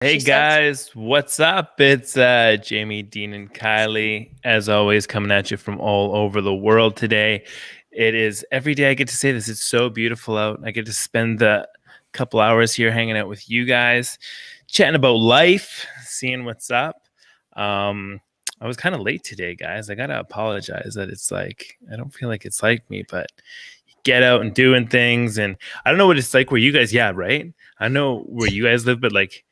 Hey guys, what's up? It's Jamie, Dean, and Kylie, as always, coming at you from all over the world today. It is every day I get to say this. It's so beautiful out. I get to spend the couple hours here hanging out with you guys, chatting about life, seeing what's up. I was kind of late today, guys. I gotta apologize that it's like I don't feel like it's like me, but get out and doing things, and I don't know what it's like where you guys, yeah, right? I know where you guys live, but like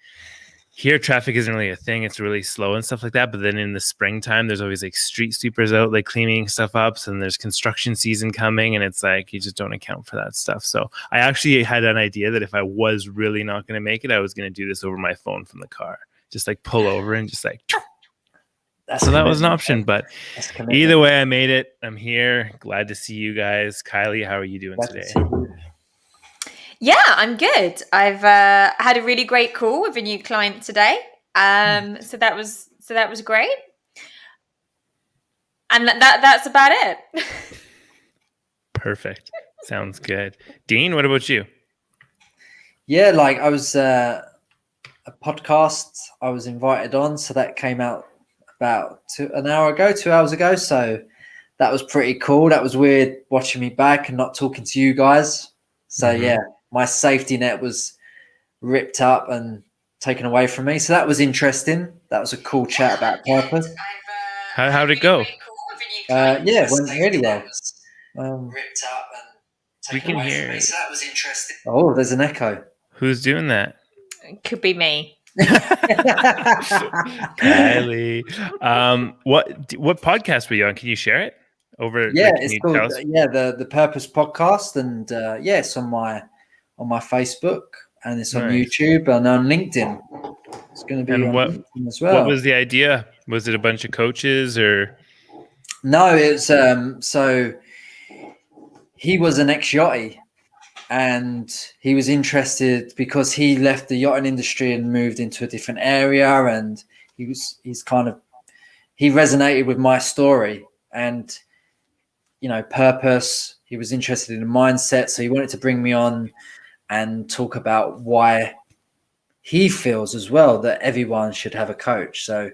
here traffic isn't really a thing. It's really slow and stuff like that. But then in the springtime, there's always like street sweepers out, like cleaning stuff up. And there's construction season coming, and it's like you just don't account for that stuff. So I actually had an idea that if I was really not going to make it, I was going to do this over my phone from the car. Just like pull over and just like. So that was an option, but either way, I made it. I'm here. Glad to see you guys. Kylie, how are you doing today? Yeah, I'm good. I've had a really great call with a new client today. So that was great. And that's about it. Perfect. Sounds good. Dean, what about you? Yeah, like I was a podcast I was invited on, so that came out about 2 hours ago. So that was pretty cool. That was weird watching me back and not talking to you guys. So yeah, my safety net was ripped up and taken away from me. So that was interesting. That was a cool chat about purpose. How'd it go? Yeah, it went really well. Ripped up and we can hear it. So that was interesting. Oh, there's an echo. Who's doing that? It could be me. Kylie. What podcast were you on? Can you share it over? Yeah, it's called the Purpose Podcast, and it's on my Facebook, and it's on YouTube and on LinkedIn. It's going to be on LinkedIn as well. What was the idea? Was it a bunch of coaches or? No, it's so he was an ex-yachty, and he was interested because he left the yachting industry and moved into a different area, and he resonated with my story and purpose. He was interested in mindset, so he wanted to bring me on and talk about why he feels as well that everyone should have a coach. So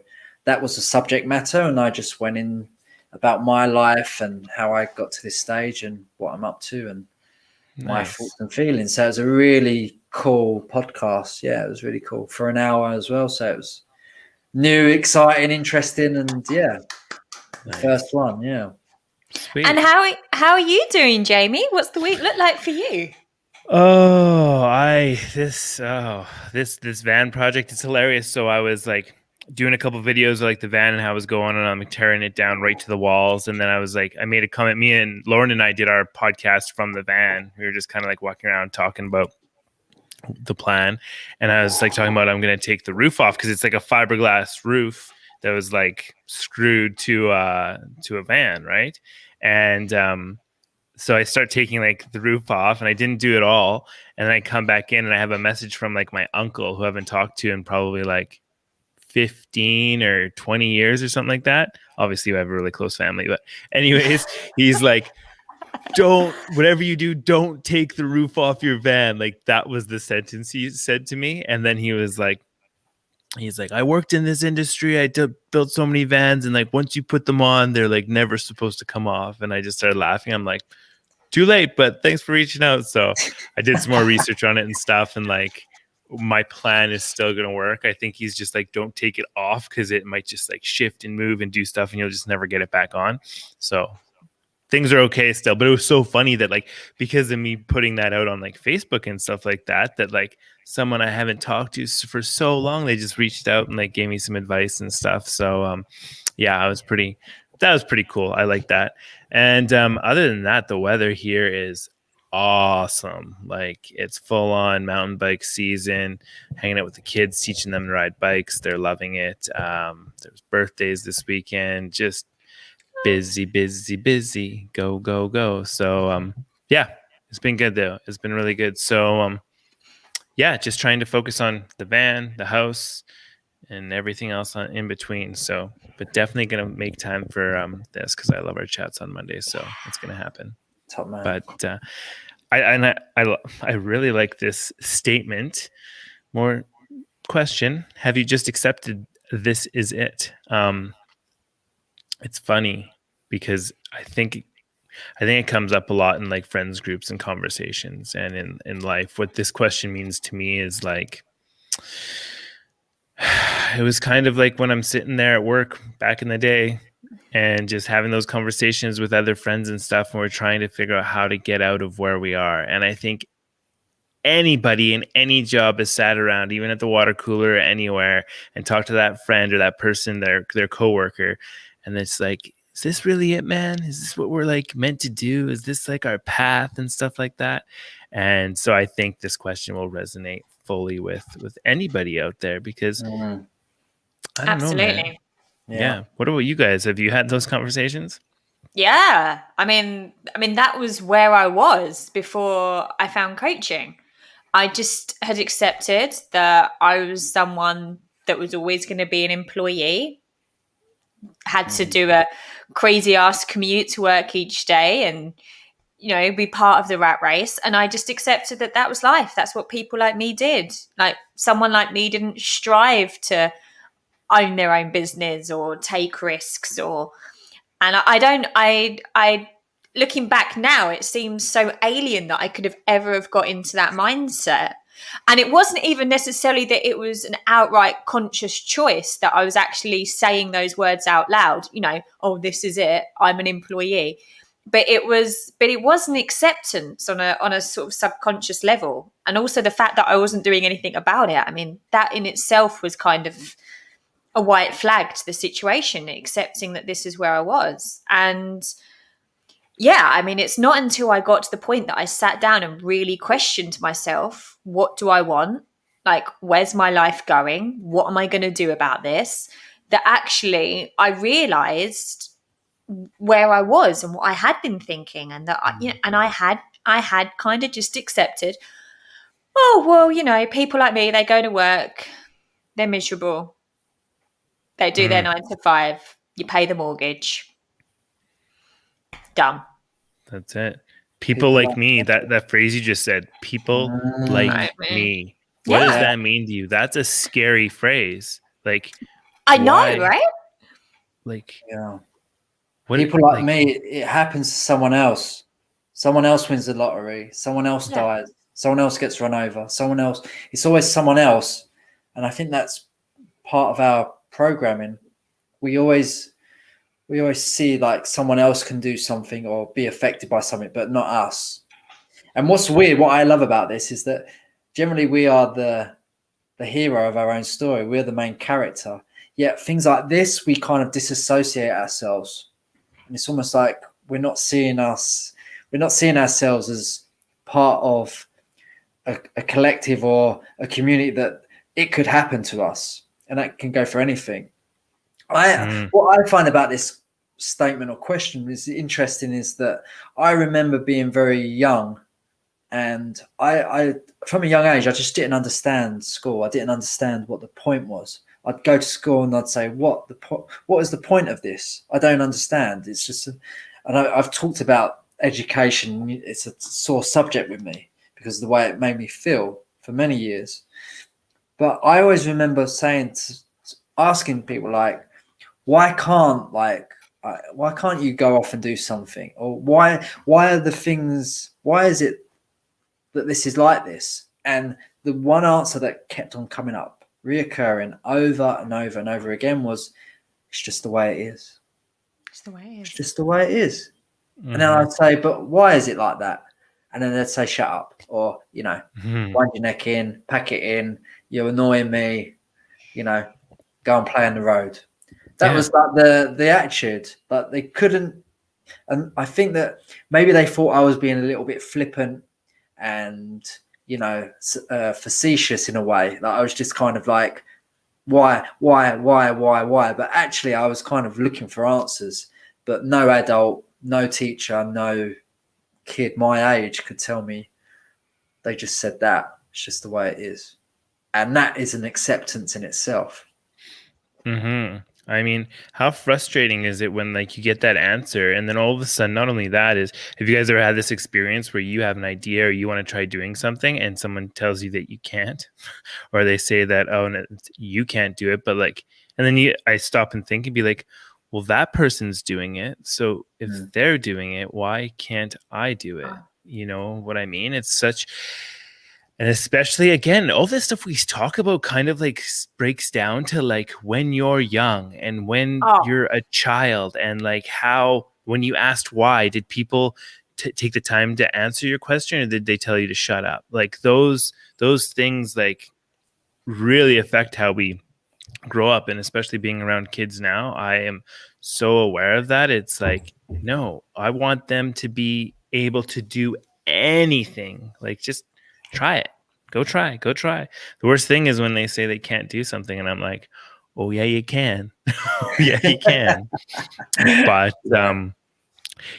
that was the subject matter, and I just went in about my life and how I got to this stage and what I'm up to and my thoughts and feelings. So it was a really cool podcast. Yeah, it was really cool for an hour as well. So it was new, exciting, interesting, and the first one. Yeah. Sweet. And how are you doing, Jamie? What's the week look like for you? This van project is hilarious. So I was like doing a couple of videos of like the van and how it was going, and I'm tearing it down right to the walls. And then I was like, I made a comment. Me and Lauren and I did our podcast from the van. We were just kind of like walking around talking about the plan, and I was like talking about I'm going to take the roof off because it's like a fiberglass roof that was like screwed to a van, right? And so I start taking like the roof off, and I didn't do it all. And then I come back in and I have a message from like my uncle who I haven't talked to in probably like 15 or 20 years or something like that. Obviously we have a really close family, but anyways, he's like, whatever you do, don't take the roof off your van. Like that was the sentence he said to me. And then he's like, I worked in this industry. I built so many vans, and like once you put them on, they're like never supposed to come off. And I just started laughing. I'm like, too late, but thanks for reaching out. So I did some more research on it and stuff, and like my plan is still going to work. I think he's just like, don't take it off because it might just like shift and move and do stuff, and you'll just never get it back on. So things are okay still. But it was so funny that like because of me putting that out on like Facebook and stuff like that, that like someone I haven't talked to for so long, they just reached out and like gave me some advice and stuff. So that was pretty cool. I like that. And other than that, the weather here is awesome. Like it's full on mountain bike season, hanging out with the kids, teaching them to ride bikes. They're loving it. There's birthdays this weekend, just busy. Go. So it's been good though. It's been really good. So just trying to focus on the van, the house, and everything else in between. So, but definitely going to make time for this because I love our chats on Monday. So it's going to happen. Top man. But I really like this statement. More question, have you just accepted this is it? It's funny because I think it comes up a lot in like friends groups and conversations and in life. What this question means to me is like, it was kind of like when I'm sitting there at work back in the day and just having those conversations with other friends and stuff, and we're trying to figure out how to get out of where we are. And I think anybody in any job has sat around, even at the water cooler or anywhere, and talked to that friend or that person, their coworker, and it's like, is this really it, man? Is this what we're like meant to do? Is this like our path and stuff like that? And so I think this question will resonate fully with anybody out there, because I don't know, man. Absolutely. Yeah. What about you guys? Have you had those conversations? Yeah. I mean, that was where I was before I found coaching. I just had accepted that I was someone that was always going to be an employee, had to do a crazy ass commute to work each day and, you know, be part of the rat race. And I just accepted that that was life. That's what people like me did. Like, someone like me didn't strive to own their own business or take risks, or, and I looking back now, it seems so alien that I could have ever have got into that mindset. And it wasn't even necessarily that it was an outright conscious choice that I was actually saying those words out loud, you know, oh, this is it, I'm an employee. But it was an acceptance on a sort of subconscious level. And also the fact that I wasn't doing anything about it. I mean, that in itself was kind of a white flag to the situation, accepting that this is where I was. And yeah, I mean, it's not until I got to the point that I sat down and really questioned myself, what do I want? Like, where's my life going? What am I going to do about this? That actually I realized where I was and what I had been thinking, and that I had kind of just accepted, oh, well, you know, people like me, they go to work, they're miserable. They do their 9 to 5. You pay the mortgage. Done. That's it. People like me. That phrase you just said. People like me. What does that mean to you? That's a scary phrase. Like, I know, right? Like, people like me. It happens to someone else. Someone else wins the lottery. Someone else dies. Someone else gets run over. Someone else. It's always someone else, and I think that's part of our programming. We always see like someone else can do something or be affected by something, but not us. And what's weird, what I love about this is that generally we are the hero of our own story. We're the main character. Yet things like this, we kind of disassociate ourselves. And it's almost like we're not seeing ourselves as part of a collective or a community, that it could happen to us. And that can go for anything. What I find about this statement or question is interesting is that I remember being very young, and I from a young age, I just didn't understand school. I didn't understand what the point was. I'd go to school and I'd say, what is the point of this? I don't understand. It's just, and I've talked about education. It's a sore subject with me because of the way it made me feel for many years. But I always remember asking people like, why can't you go off and do something? Or why is it that this is like this? And the one answer that kept on coming up, reoccurring over and over and over again, was, it's just the way it is. It's the way it is. It's just the way it is. And then I'd say, but why is it like that? And then they'd say, shut up, or, you know, wind your neck in, pack it in, you're annoying me, you know, go and play on the road. That was like the attitude. Like, they couldn't, and I think that maybe they thought I was being a little bit flippant and, you know, facetious in a way. Like, I was just kind of like, why? But actually, I was kind of looking for answers. But no adult, no teacher, no kid my age could tell me. They just said that it's just the way it is, and that is an acceptance in itself. I mean, how frustrating is it when like you get that answer and then all of a sudden, not only that is, have you guys ever had this experience where you have an idea or you want to try doing something and someone tells you that you can't, or they say that, oh, no, you can't do it, but like, and then I stop and think and be like, well, that person's doing it. So if they're doing it, why can't I do it? You know what I mean? It's such, and especially again, all this stuff we talk about kind of like breaks down to like when you're young and when you're a child, and like how when you asked why, did people take the time to answer your question, or did they tell you to shut up? Like those things like really affect how we grow up. And especially being around kids now, I am so aware of that. It's like, no, I want them to be able to do anything. Like just try it. Go try. The worst thing is when they say they can't do something and I'm like, oh yeah, you can. Yeah, you can. But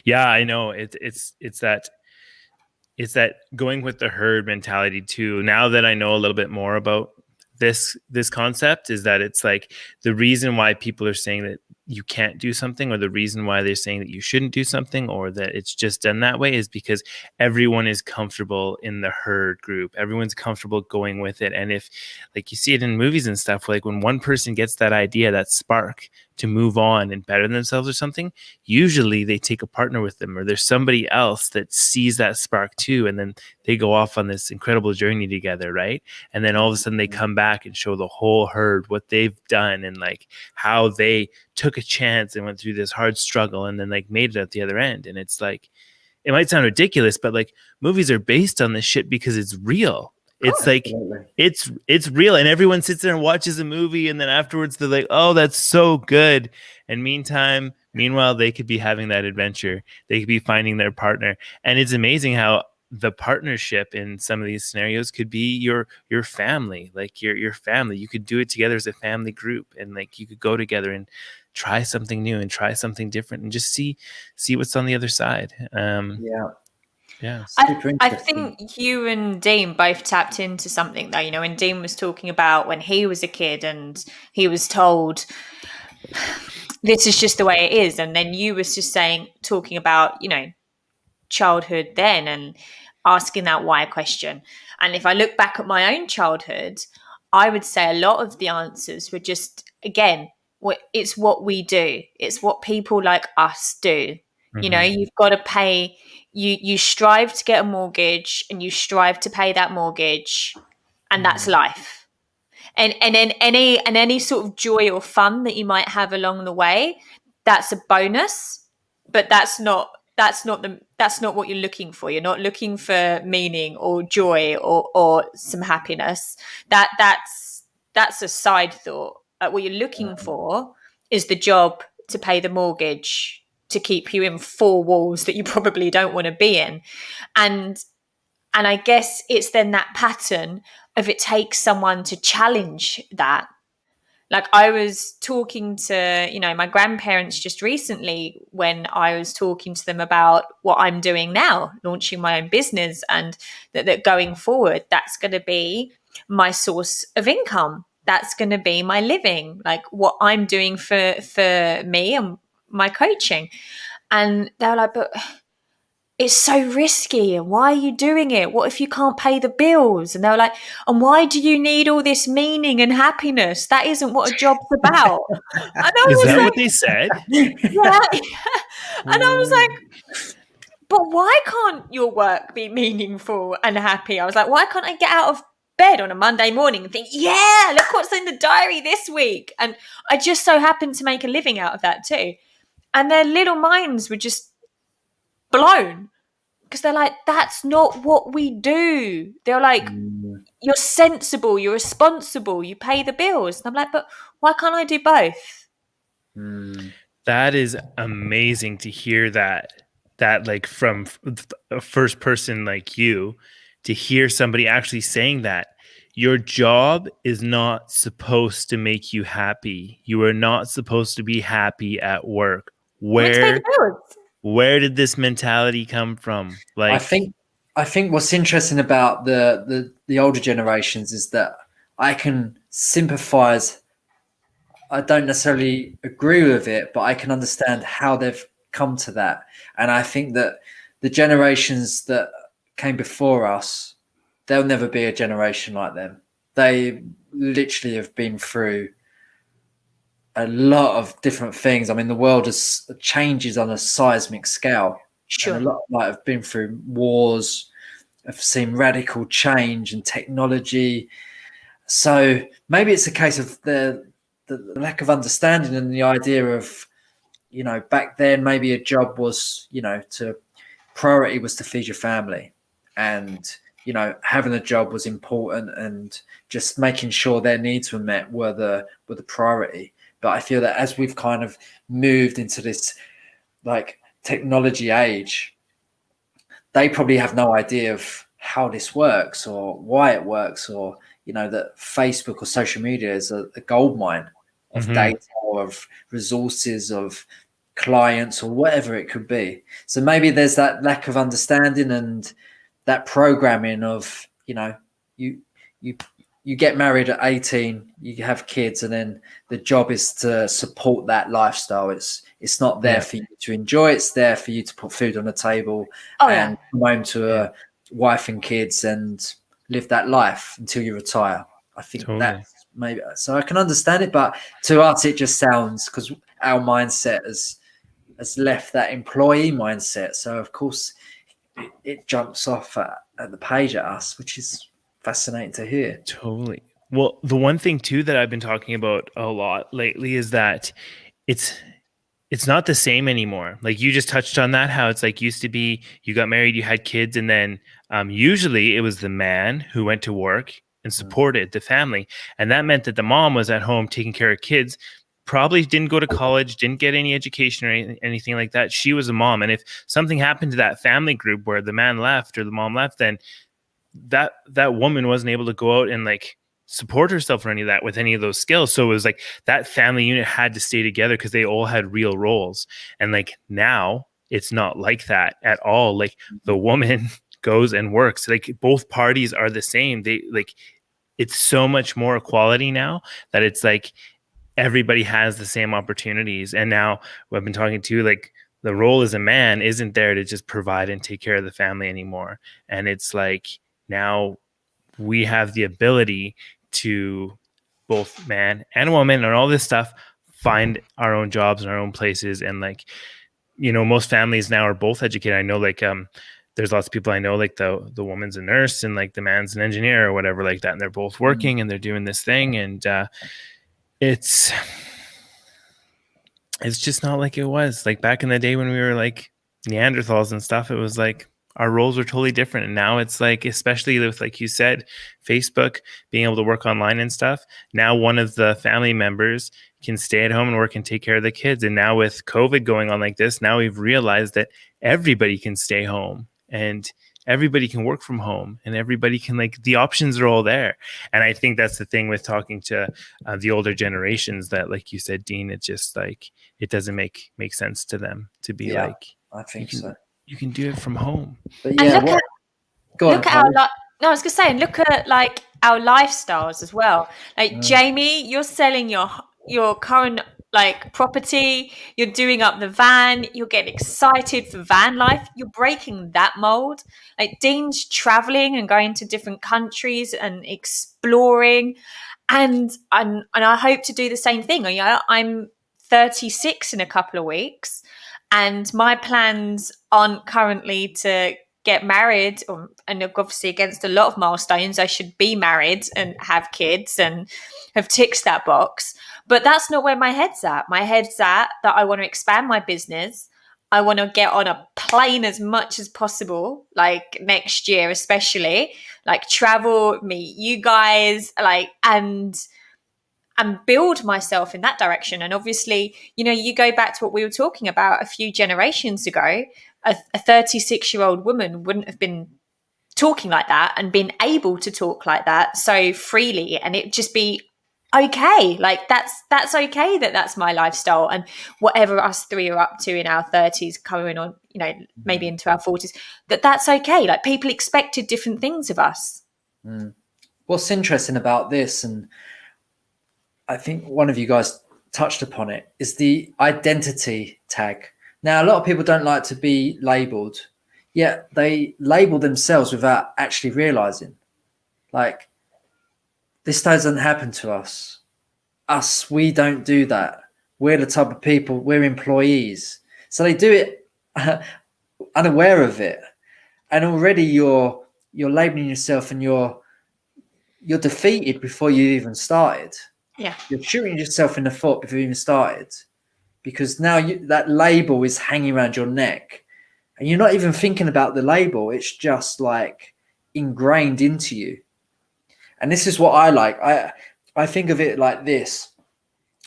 yeah, I know it's that going with the herd mentality too. Now that I know a little bit more about this concept, is that it's like the reason why people are saying that you can't do something, or the reason why they're saying that you shouldn't do something, or that it's just done that way, is because everyone is comfortable in the herd group. Everyone's comfortable going with it. And if like you see it in movies and stuff, like when one person gets that idea, that spark to move on and better themselves or something, usually they take a partner with them, or there's somebody else that sees that spark too, and then they go off on this incredible journey together, right? And then all of a sudden they come back and show the whole herd what they've done, and like how they took a chance and went through this hard struggle and then like made it at the other end. And it's like, it might sound ridiculous, but like movies are based on this shit because it's real. It's like it's real, and everyone sits there and watches a movie, and then afterwards they're like, "Oh, that's so good." And meanwhile, they could be having that adventure. They could be finding their partner, and it's amazing how the partnership in some of these scenarios could be your family, like your family. You could do it together as a family group, and like you could go together and try something new and try something different, and just see what's on the other side. Yeah, I think you and Dean both tapped into something though, you know, when Dean was talking about when he was a kid and he was told this is just the way it is. And then you was just talking about, you know, childhood then and asking that why question. And if I look back at my own childhood, I would say a lot of the answers were just, again, it's what we do. It's what people like us do. You know, you've got to pay, you strive to get a mortgage and you strive to pay that mortgage, and that's life. And then any sort of joy or fun that you might have along the way, that's a bonus, but that's not what you're looking for. You're not looking for meaning or joy or some happiness. That's a side thought. What you're looking for is the job to pay the mortgage, to keep you in four walls that you probably don't want to be in. And I guess it's then that pattern of it takes someone to challenge that. Like I was talking to, you know, my grandparents just recently when I was talking to them about what I'm doing now, launching my own business, and that going forward, that's going to be my source of income. That's going to be my living, like what I'm doing for me and my coaching. And they were like, but it's so risky, and why are you doing it? What if you can't pay the bills? And they were like, and why do you need all this meaning and happiness? That isn't what a job's about. And I is was that like, what they said? Yeah. And I was like, but why can't your work be meaningful and happy? I was like, why can't I get out of bed on a Monday morning and think, yeah, look what's in the diary this week? And I just so happened to make a living out of that too. And their little minds were just blown, because they're like, that's not what we do. They're like, you're sensible, you're responsible, you pay the bills. And I'm like, but why can't I do both? That is amazing to hear that like from a first person like you, to hear somebody actually saying that your job is not supposed to make you happy. You are not supposed to be happy at work. Where did this mentality come from? Like, I think what's interesting about the older generations is that I can sympathize I don't necessarily agree with it, but I can understand how they've come to that. And I think that the generations that came before us, there'll never be a generation like them. They literally have been through a lot of different things. I mean, the world has changes on a seismic scale, and a Sure. lot like have been through wars, have seen radical change and technology. So maybe it's a case of the lack of understanding and the idea of, back then maybe a job was, to priority was to feed your family, and having a job was important, and just making sure their needs were met were the priority. But I feel that as we've kind of moved into this like technology age, they probably have no idea of how this works or why it works, or that Facebook or social media is a gold mine of data or of resources, of clients, or whatever it could be. So maybe there's that lack of understanding and that programming of, you get married at 18, you have kids, and then the job is to support that lifestyle. It's not there for you to enjoy. It's there for you to put food on the table and come home to a wife and kids and live that life until you retire. I think that's maybe, so I can understand it, but to us it just sounds, because our mindset has left that employee mindset. So of course it jumps off at the page at us, which is fascinating to hear. Totally. Well, the one thing too that I've been talking about a lot lately is that it's not the same anymore. Like you just touched on that, how it's like used to be you got married, you had kids, and then usually it was the man who went to work and supported the family. And that meant that the mom was at home taking care of kids, probably didn't go to college, didn't get any education or anything like that. She was a mom. And if something happened to that family group where the man left or the mom left, then that woman wasn't able to go out and like support herself or any of that with any of those skills. So it was like that family unit had to stay together because they all had real roles. And like now it's not like that at all. Like the woman goes and works, like both parties are the same. They like, it's so much more equality now that it's like everybody has the same opportunities. And now I've been talking to, like, the role as a man isn't there to just provide and take care of the family anymore. And it's like, now we have the ability to, both man and woman and all this stuff, find our own jobs and our own places. And like, most families now are both educated. I know like there's lots of people I know, like the woman's a nurse and like the man's an engineer or whatever like that, and they're both working and they're doing this thing. And it's just not like it was like back in the day when we were like Neanderthals and stuff. It was like our roles are totally different. And now it's like, especially with, like you said, Facebook, being able to work online and stuff. Now one of the family members can stay at home and work and take care of the kids. And now with COVID going on like this, now we've realized that everybody can stay home and everybody can work from home and everybody can, like, the options are all there. And I think that's the thing with talking to the older generations, that, like you said, Dean, it's just like, it doesn't make sense to them to be like, I think so. You can do it from home. But yeah, look at our no, I was gonna say, and look at like our lifestyles as well. Like Jamie, you're selling your current like property, you're doing up the van, you're getting excited for van life, you're breaking that mold. Like Dean's traveling and going to different countries and exploring, and I hope to do the same thing. I'm 36 in a couple of weeks. And my plans aren't currently to get married, and obviously against a lot of milestones, I should be married and have kids and have ticked that box. But that's not where my head's at. My head's at that I want to expand my business. I want to get on a plane as much as possible, like next year especially, like travel, meet you guys, like, and build myself in that direction. And obviously, you go back to what we were talking about a few generations ago, a 36-year-old woman wouldn't have been talking like that and been able to talk like that so freely, and it just be okay. Like that's okay, that's my lifestyle, and whatever us three are up to in our 30s, coming on, maybe into our 40s, that's okay. Like, people expected different things of us. What's interesting about this, and I think one of you guys touched upon it, is the identity tag. Now, a lot of people don't like to be labeled, yet they label themselves without actually realizing. Like, this doesn't happen to us. We don't do that. We're the type of people, we're employees. So they do it unaware of it. And already you're labeling yourself, and you're defeated before you even started. Yeah. You're shooting yourself in the foot before you even started, because now that label is hanging around your neck, and you're not even thinking about the label. It's just like ingrained into you. And this is what I like. I think of it like this.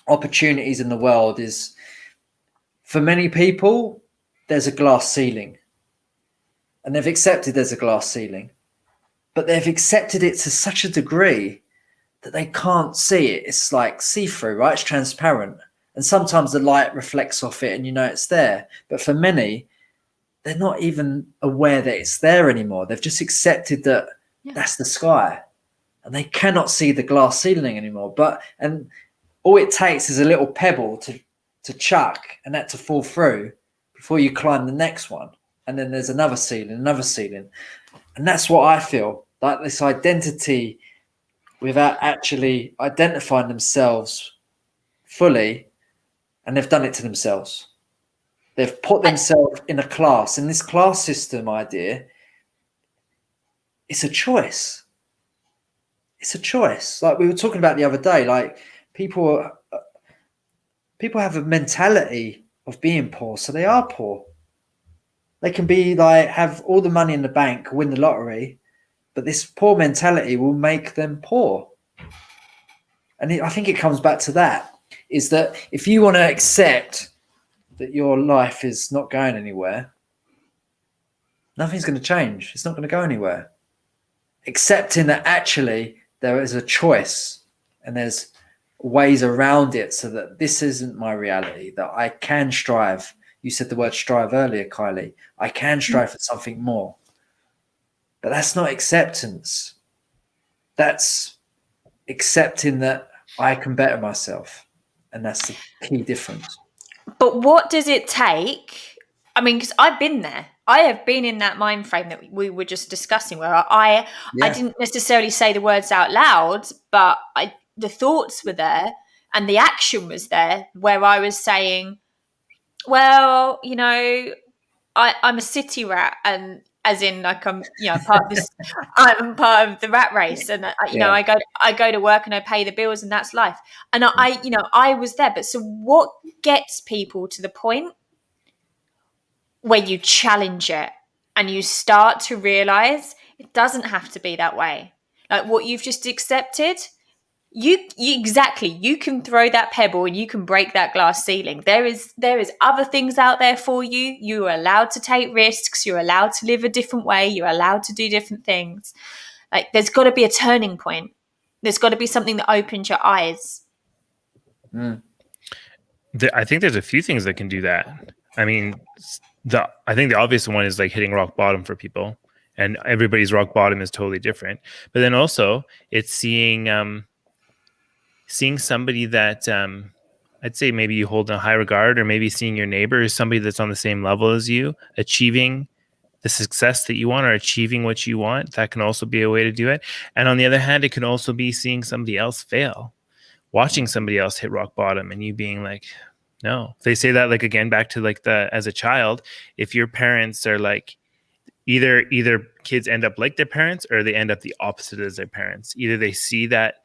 Opportunities in the world is, for many people, there's a glass ceiling, and they've accepted there's a glass ceiling, but they've accepted it to such a degree that they can't see it. It's like see-through, right? It's transparent. And sometimes the light reflects off it and you know it's there. But for many, they're not even aware that it's there anymore. They've just accepted that that's the sky, and they cannot see the glass ceiling anymore. And all it takes is a little pebble to chuck and that to fall through before you climb the next one. And then there's another ceiling. And that's what I feel, like this identity without actually identifying themselves fully, and they've done it to themselves. They've put themselves in a class, and this class system idea, it's a choice. It's a choice. Like we were talking about the other day, like people have a mentality of being poor, so they are poor. They can be like, have all the money in the bank, win the lottery, but this poor mentality will make them poor. And I think it comes back to that, is that if you want to accept that your life is not going anywhere, nothing's going to change. It's not going to go anywhere. Accepting that actually there is a choice and there's ways around it, so that this isn't my reality, that I can strive. You said the word strive earlier, Kylie. I can strive for something more. But that's not acceptance. That's accepting that I can better myself. And that's the key difference. But what does it take? I mean, because I've been there. I have been in that mind frame that we were just discussing, where I didn't necessarily say the words out loud, but the thoughts were there and the action was there, where I was saying, well, you know, I'm a city rat, and as in like I'm, you know, part of this, I'm part of the rat race, and you know, I go to work and I pay the bills, and that's life. And I was there. But so what gets people to the point where you challenge it and you start to realize it doesn't have to be that way? Like what you've just accepted, you can throw that pebble and you can break that glass ceiling. There is other things out there for you. You are allowed to take risks. You're allowed to live a different way. You're allowed to do different things. Like there's got to be a turning point. There's got to be something that opens your eyes. I think there's a few things that can do that. I mean, I think the obvious one is like hitting rock bottom for people, and everybody's rock bottom is totally different. But then also it's seeing somebody that I'd say maybe you hold in a high regard, or maybe seeing your neighbor as somebody that's on the same level as you, achieving the success that you want or achieving what you want. That can also be a way to do it. And on the other hand, it can also be seeing somebody else fail, watching somebody else hit rock bottom, and you being like, no. They say that, like, again, back to like as a child, if your parents are like, either kids end up like their parents, or they end up the opposite as their parents. Either they see that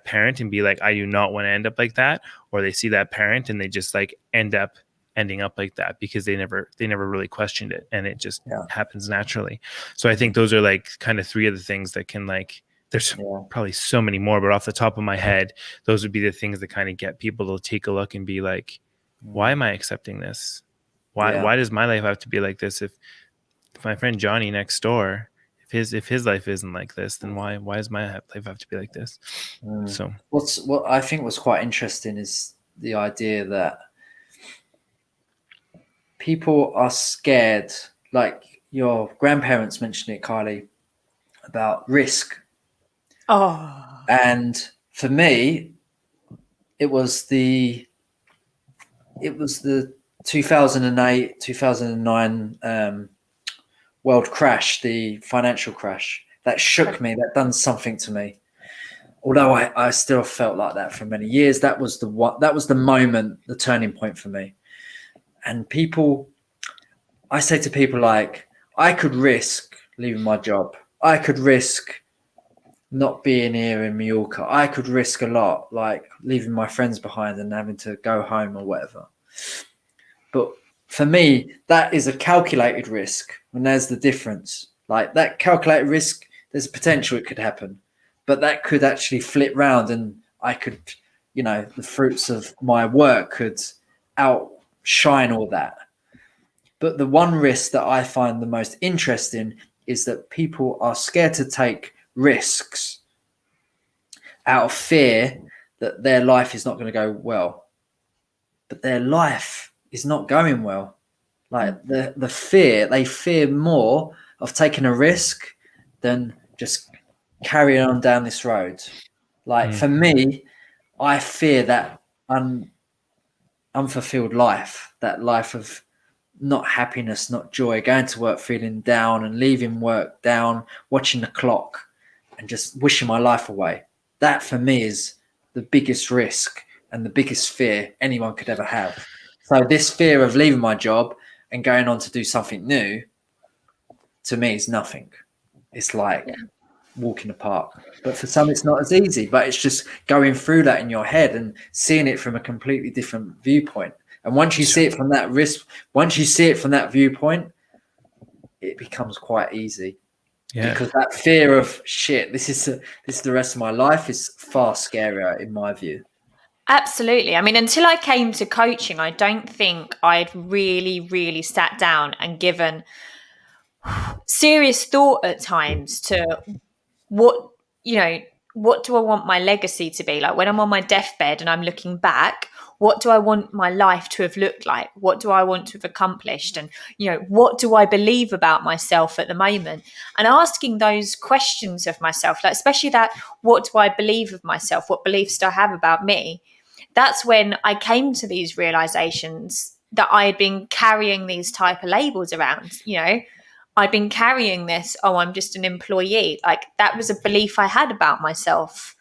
parent and be like, I do not want to end up like that, or they see that parent and they just like ending up like that because they never really questioned it, and it just happens naturally. So I think those are like kind of three of the things that can, like, there's probably so many more, but off the top of my head, those would be the things that kind of get people to take a look and be like, why am I accepting this? Why does my life have to be like this? If my friend Johnny next door, if his life isn't like this, then why does my life have to be like this? So what I think was quite interesting is the idea that people are scared, like your grandparents mentioned it, Kylie, about risk. And for me, it was the it was the 2008, 2009 world crash, the financial crash that shook me, that done something to me. Although I still felt like that for many years. That was the moment, the turning point for me. And I say to people, like, I could risk leaving my job. I could risk not being here in Mallorca. I could risk a lot, like leaving my friends behind and having to go home or whatever. But for me, that is a calculated risk, and there's the difference. Like, that calculated risk, there's a potential it could happen, but that could actually flip round, and I could, the fruits of my work could outshine all that. But the one risk that I find the most interesting is that people are scared to take risks out of fear that their life is not going to go well. But their life is not going well. Like, the fear, they fear more of taking a risk than just carrying on down this road. Like, for me, I fear that unfulfilled life, that life of not happiness, not joy, going to work feeling down and leaving work down, watching the clock and just wishing my life away. That for me is the biggest risk and the biggest fear anyone could ever have. So this fear of leaving my job and going on to do something new, to me, is nothing. It's like walk in the park. But for some, it's not as easy, but it's just going through that in your head and seeing it from a completely different viewpoint. And once you see it from that viewpoint, it becomes quite easy. Yeah. Because that fear of shit, this is the rest of my life, is far scarier in my view. Absolutely. I mean, until I came to coaching, I don't think I'd really, really sat down and given serious thought at times to what do I want my legacy to be? Like, when I'm on my deathbed and I'm looking back, what do I want my life to have looked like? What do I want to have accomplished? And, what do I believe about myself at the moment? And asking those questions of myself, like, especially that, what do I believe of myself? What beliefs do I have about me? That's when I came to these realizations that I had been carrying these type of labels around. I'd been carrying this, I'm just an employee. Like, that was a belief I had about myself.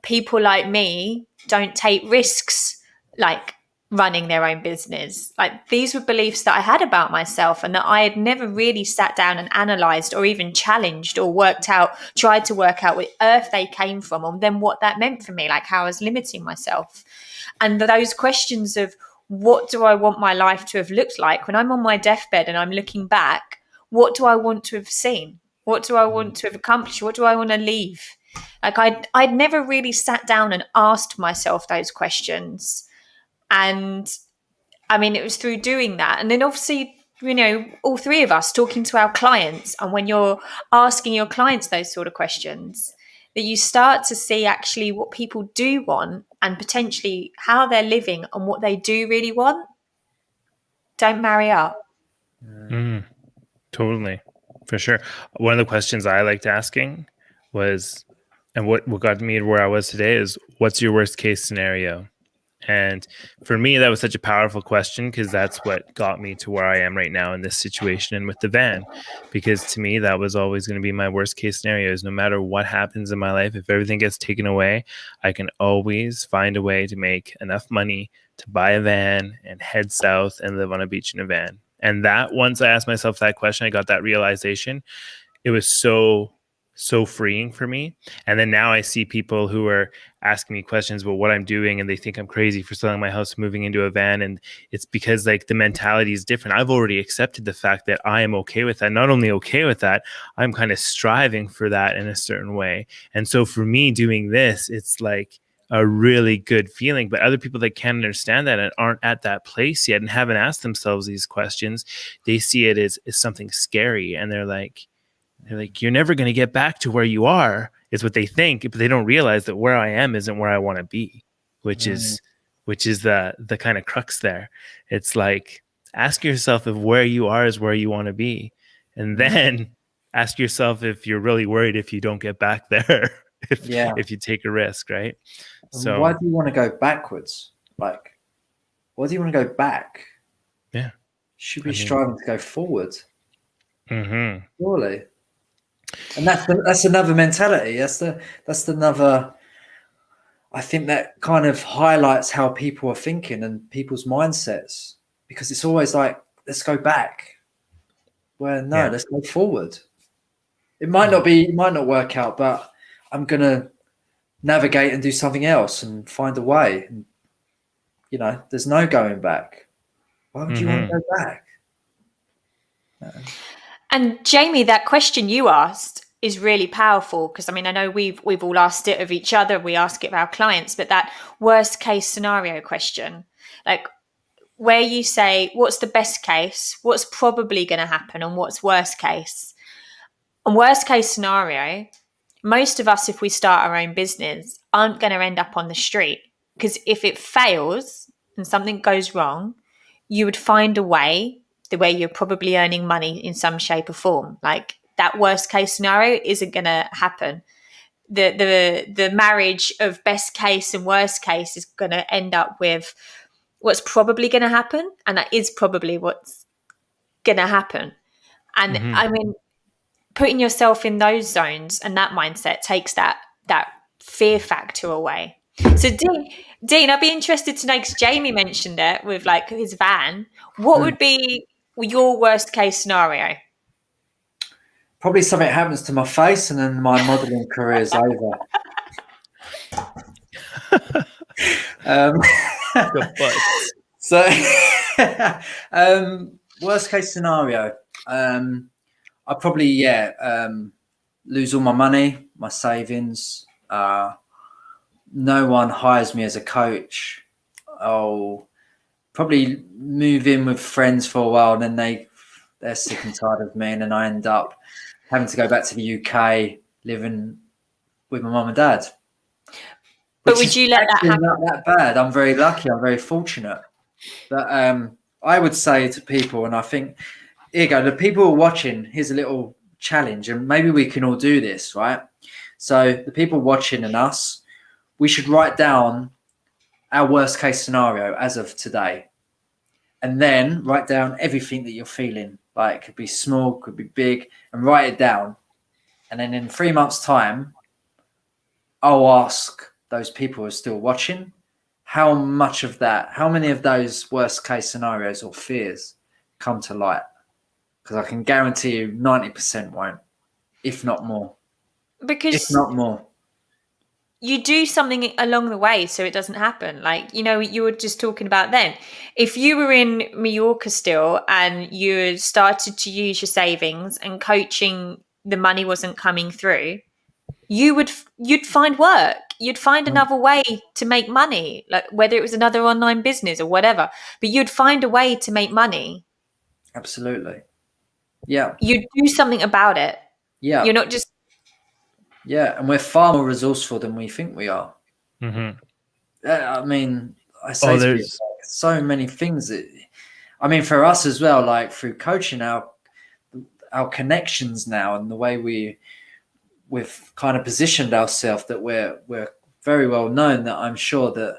People like me don't take risks, like running their own business. Like, these were beliefs that I had about myself and that I had never really sat down and analysed or even challenged or tried to work out where earth they came from, and then what that meant for me, like how I was limiting myself. And those questions of, what do I want my life to have looked like when I'm on my deathbed and I'm looking back? What do I want to have seen? What do I want to have accomplished? What do I want to leave? Like, I'd never really sat down and asked myself those questions. And I mean, it was through doing that. And then obviously, all three of us talking to our clients. And when you're asking your clients those sort of questions, that you start to see actually what people do want and potentially how they're living and what they do really want don't marry up. Totally. For sure. One of the questions I liked asking was, and what got me to where I was today is, what's your worst case scenario? And for me, that was such a powerful question, because that's what got me to where I am right now in this situation and with the van. Because to me, that was always going to be my worst case scenario, is no matter what happens in my life, if everything gets taken away, I can always find a way to make enough money to buy a van and head south and live on a beach in a van. And that, once I asked myself that question, I got that realization. It was so freeing for me. And then now I see people who are asking me questions about what I'm doing, and they think I'm crazy for selling my house, moving into a van. And it's because, like, the mentality is different. I've already accepted the fact that I am okay with that. Not only okay with that, I'm kind of striving for that in a certain way. And so for me doing this, it's like a really good feeling. But other people that can't understand that and aren't at that place yet and haven't asked themselves these questions, they see it as something scary. And they're like, you're never going to get back to where you are, is what they think, but they don't realize that where I am isn't where I want to be, which is the kind of crux there. It's like, ask yourself if where you are is where you want to be, and then ask yourself if you're really worried if you don't get back there, if you take a risk, right? So why do you want to go backwards? Like, Why do you want to go back? Yeah. Should be striving to go forward. Mm-hmm. Surely. And that's another mentality. That's another. I think that kind of highlights how people are thinking and people's mindsets, because it's always like, let's go back. Well, no, let's go forward. It might not work out, but I'm gonna navigate and do something else and find a way. And, there's no going back. Why would you want to go back? And Jamie, that question you asked is really powerful, because I know we've all asked it of each other, we ask it of our clients, but that worst case scenario question, like where you say what's the best case, what's probably going to happen, and what's worst case. And worst case scenario, most of us, if we start our own business, aren't going to end up on the street, because if it fails and something goes wrong, you would find a way the way you're probably earning money in some shape or form. Like that worst case scenario isn't going to happen. The marriage of best case and worst case is going to end up with what's probably going to happen, and that is probably what's going to happen. And putting yourself in those zones and that mindset takes that fear factor away. So Dean, I'd be interested to know, because Jamie mentioned it with like his van. What would be your worst case scenario? Probably something happens to my face and then my modelling career is over. So, worst case scenario, I probably lose all my money, my savings. No one hires me as a coach. I'll probably move in with friends for a while, and then they're sick and tired of me, and then I end up having to go back to the UK, living with my mum and dad. But would you let that happen? Not that bad. I'm very lucky. I'm very fortunate. But I would say to people, and I think, here you go, the people who are watching, here's a little challenge, and maybe we can all do this, right? So the people watching and us, we should write down our worst case scenario as of today, and then write down everything that you're feeling. Like, it could be small, could be big, and write it down. And then in 3 months' time, I'll ask those people who are still watching, how many of those worst case scenarios or fears come to light? Because I can guarantee you 90% won't, if not more. Because if not more. You do something along the way so it doesn't happen. Like, you were just talking about then. If you were in Mallorca still and you started to use your savings and coaching, the money wasn't coming through, you'd find work. You'd find another way to make money, like whether it was another online business or whatever, but you'd find a way to make money. Absolutely. Yeah. You'd do something about it. Yeah. You're not just... Yeah, and we're far more resourceful than we think we are. Mm-hmm. I say to people, so many things that, for us as well, like through coaching, our connections now and the way we've kind of positioned ourselves, that we're very well known, that I'm sure that,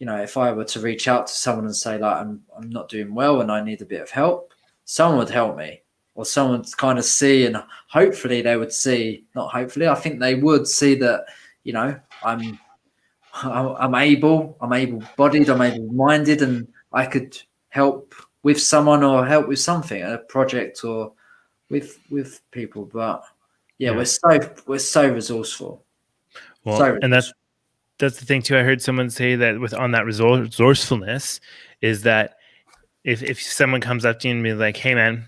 if I were to reach out to someone and say, like, I'm not doing well and I need a bit of help, someone would help me. Or someone to kind of see, and hopefully they would see, not hopefully, I think they would see that, I'm able-bodied, I'm able-minded, and I could help with someone or help with something, a project or with people. But we're so resourceful. And that's the thing too. I heard someone say that on that resourcefulness is that if someone comes up to you and be like, hey man,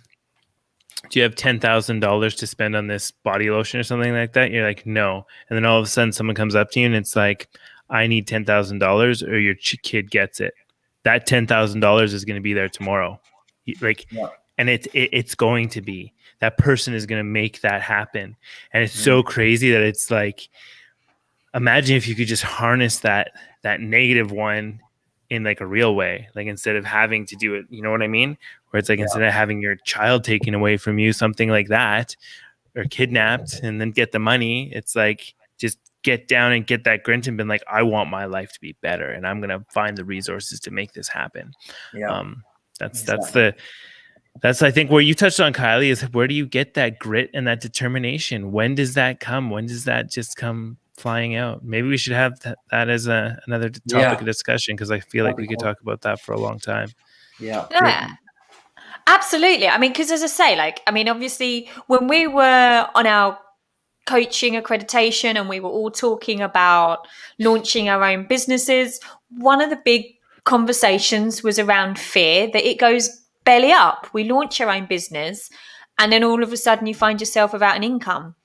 do you have $10,000 to spend on this body lotion or something like that? You're like, no. And then all of a sudden someone comes up to you and it's like, I need $10,000 or your kid gets it. That $10,000 is going to be there tomorrow. And it's going to be, that person is going to make that happen. And it's so crazy that it's like, imagine if you could just harness that negative one in like a real way, like instead of having to do it, you know what I mean? Where it's like, instead of having your child taken away from you, something like that, or kidnapped and then get the money, it's like, just get down and get that grit and been like, I want my life to be better, and I'm gonna find the resources to make this happen. Yeah. That's I think where you touched on, Kylie, is where do you get that grit and that determination? When does that come? When does that just come flying out? Maybe we should have that as another topic of discussion, because I feel like we could talk about that for a long time. Yeah, absolutely. I mean, because as I say, like, I mean, obviously when we were on our coaching accreditation and we were all talking about launching our own businesses, one of the big conversations was around fear, that it goes belly up. We launch our own business and then all of a sudden you find yourself without an income.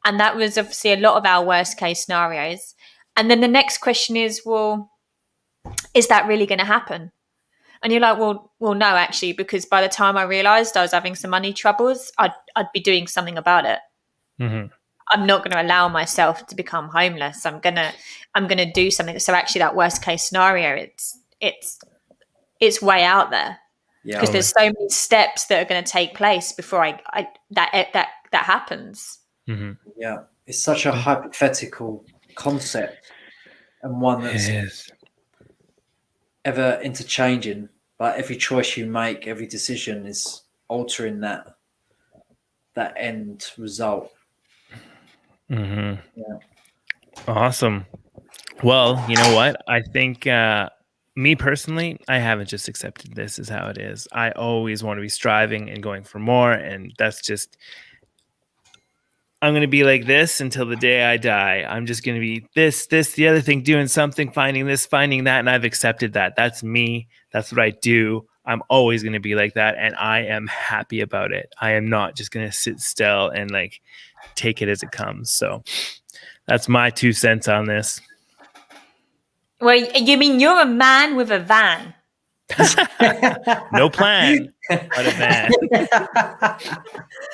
And that was obviously a lot of our worst case scenarios. And then the next question is, well, is that really going to happen? And you're like, well, no, actually, because by the time I realized I was having some money troubles, I'd be doing something about it. Mm-hmm. I'm not going to allow myself to become homeless. I'm gonna do something. So actually, that worst case scenario, it's way out there, because there's so many steps that are going to take place before that happens. Mm-hmm. Yeah, it's such a hypothetical concept, and one that's ever interchanging. But every choice you make, every decision is altering that end result. Mm-hmm. Yeah. Awesome. Well, you know what? I think me personally, I haven't just accepted this as how it is. I always want to be striving and going for more, and that's just, I'm going to be like this until the day I die. I'm just going to be this, the other thing, doing something, finding this, finding that, and I've accepted that. That's me. That's what I do. I'm always going to be like that, and I am happy about it. I am not just going to sit still and like take it as it comes. So that's my 2 cents on this. Well, you mean you're a man with a van? No plan, but a van.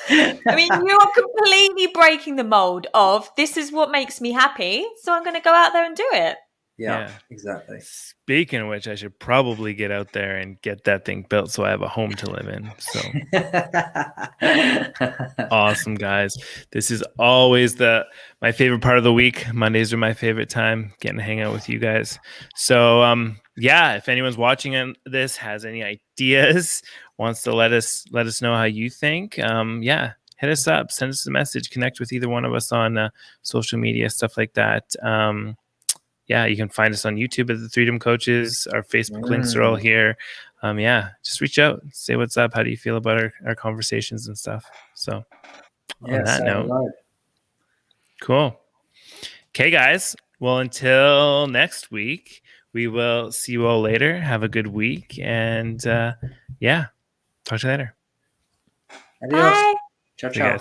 I mean, you are completely breaking the mold of this is what makes me happy, so I'm going to go out there and do it. Yeah, exactly. Speaking of which, I should probably get out there and get that thing built so I have a home to live in. So awesome, guys. This is always my favorite part of the week. Mondays are my favorite time, getting to hang out with you guys. So if anyone's watching this has any ideas, wants to let us know how you think, hit us up, send us a message, connect with either one of us on social media, stuff like that. You can find us on YouTube at the Freedom Coaches. Our Facebook links are all here. Just reach out, say what's up. How do you feel about our conversations and stuff? So on that note, cool. Okay, guys. Well, until next week, we will see you all later. Have a good week. And talk to you later. Adios. Bye. Ciao, ciao.